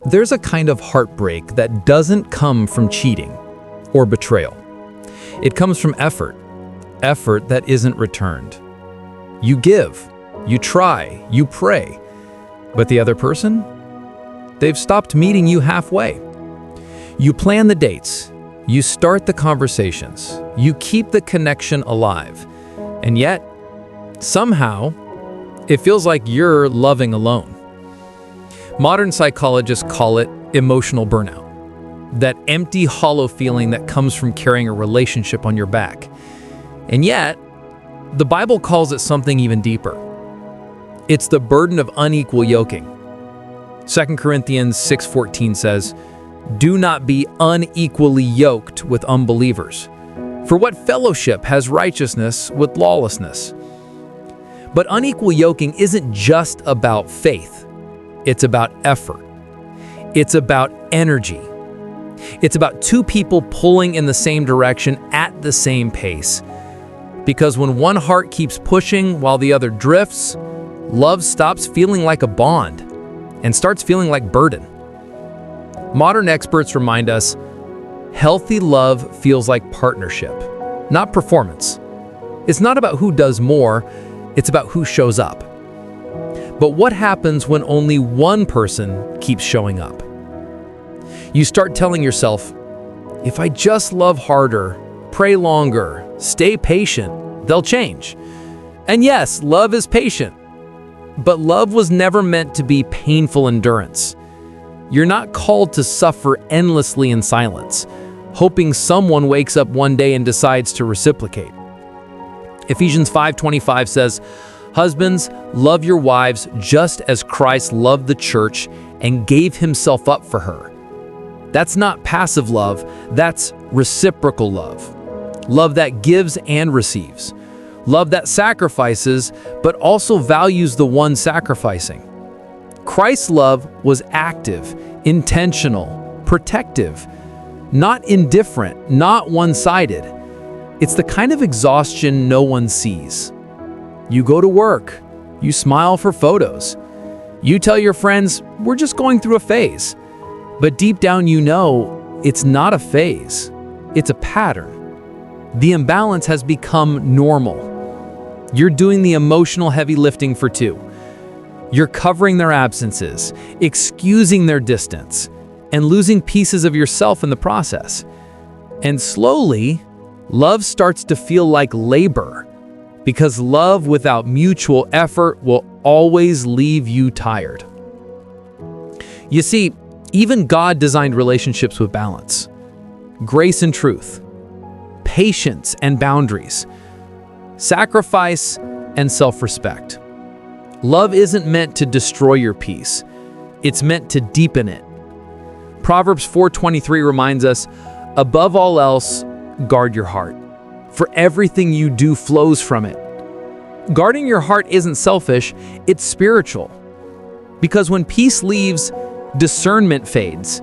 There's a kind of heartbreak that doesn't come from cheating or betrayal. It comes from effort that isn't returned. You give, you try, you pray, but the other person? They've stopped meeting you halfway. You plan the dates, you start the conversations, you keep the connection alive, and yet, somehow, it feels like you're loving alone. Modern psychologists call it emotional burnout, that empty, hollow feeling that comes from carrying a relationship on your back. And yet, the Bible calls it something even deeper. It's the burden of unequal yoking. 2 Corinthians 6:14 says, "Do not be unequally yoked with unbelievers. For what fellowship has righteousness with lawlessness?" But unequal yoking isn't just about faith. It's about effort. It's about energy. It's about two people pulling in the same direction at the same pace. Because when one heart keeps pushing while the other drifts, love stops feeling like a bond and starts feeling like burden. Modern experts remind us, healthy love feels like partnership, not performance. It's not about who does more, it's about who shows up. But what happens when only one person keeps showing up? You start telling yourself, if I just love harder, pray longer, stay patient, they'll change. And yes, love is patient, but love was never meant to be painful endurance. You're not called to suffer endlessly in silence, hoping someone wakes up one day and decides to reciprocate. Ephesians 5:25 says, "Husbands, love your wives just as Christ loved the church and gave himself up for her." That's not passive love, that's reciprocal love. Love that gives and receives. Love that sacrifices, but also values the one sacrificing. Christ's love was active, intentional, protective, not indifferent, not one-sided. It's the kind of exhaustion no one sees. You go to work, you smile for photos. You tell your friends, we're just going through a phase. But deep down you know, it's not a phase, it's a pattern. The imbalance has become normal. You're doing the emotional heavy lifting for two. You're covering their absences, excusing their distance, and losing pieces of yourself in the process. And slowly, love starts to feel like labor, because love without mutual effort will always leave you tired. You see, even God designed relationships with balance, grace and truth, patience and boundaries, sacrifice and self-respect. Love isn't meant to destroy your peace. It's meant to deepen it. Proverbs 4:23 reminds us, above all else, guard your heart, for everything you do flows from it. Guarding your heart isn't selfish, it's spiritual. Because when peace leaves, discernment fades.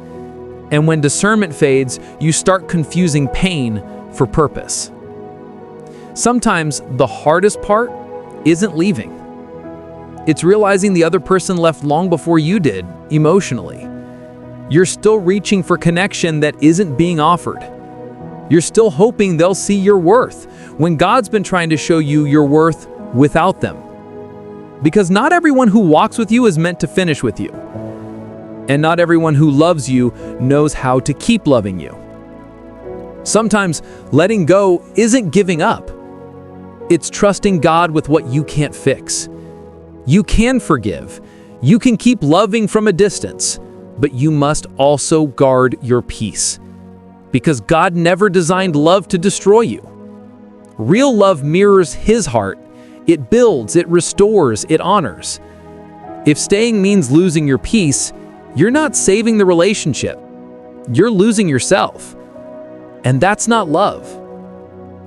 And when discernment fades, you start confusing pain for purpose. Sometimes the hardest part isn't leaving. It's realizing the other person left long before you did, emotionally. You're still reaching for connection that isn't being offered. You're still hoping they'll see your worth, when God's been trying to show you your worth without them. Because not everyone who walks with you is meant to finish with you. And not everyone who loves you knows how to keep loving you. Sometimes letting go isn't giving up. It's trusting God with what you can't fix. You can forgive. You can keep loving from a distance, but you must also guard your peace. Because God never designed love to destroy you. Real love mirrors His heart. It builds, it restores, it honors. If staying means losing your peace, you're not saving the relationship. You're losing yourself. And that's not love.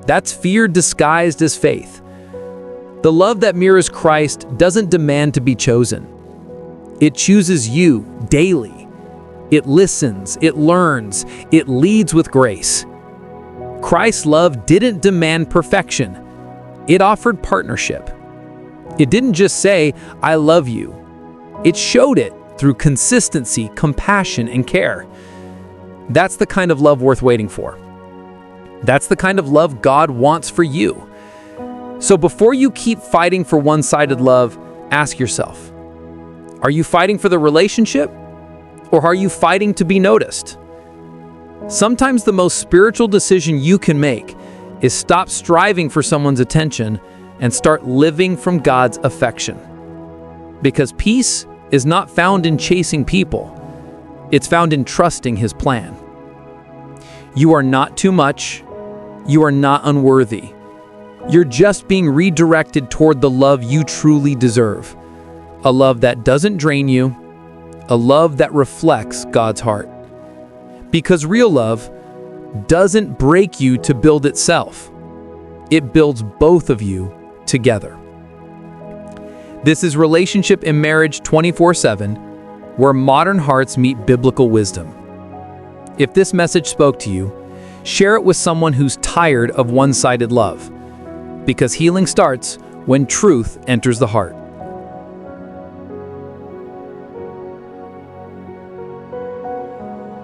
That's fear disguised as faith. The love that mirrors Christ doesn't demand to be chosen. It chooses you daily. It listens, it learns, it leads with grace. Christ's love didn't demand perfection. It offered partnership. It didn't just say, I love you. It showed it through consistency, compassion, and care. That's the kind of love worth waiting for. That's the kind of love God wants for you. So before you keep fighting for one-sided love, ask yourself, are you fighting for the relationship, or are you fighting to be noticed? Sometimes the most spiritual decision you can make is stop striving for someone's attention and start living from God's affection. Because peace is not found in chasing people. It's found in trusting His plan. You are not too much. You are not unworthy. You're just being redirected toward the love you truly deserve. A love that doesn't drain you. A love that reflects God's heart. Because real love doesn't break you to build itself. It builds both of you together. This is Relationship and Marriage 24/7, where modern hearts meet biblical wisdom. If this message spoke to you, share it with someone who's tired of one-sided love. Because healing starts when truth enters the heart.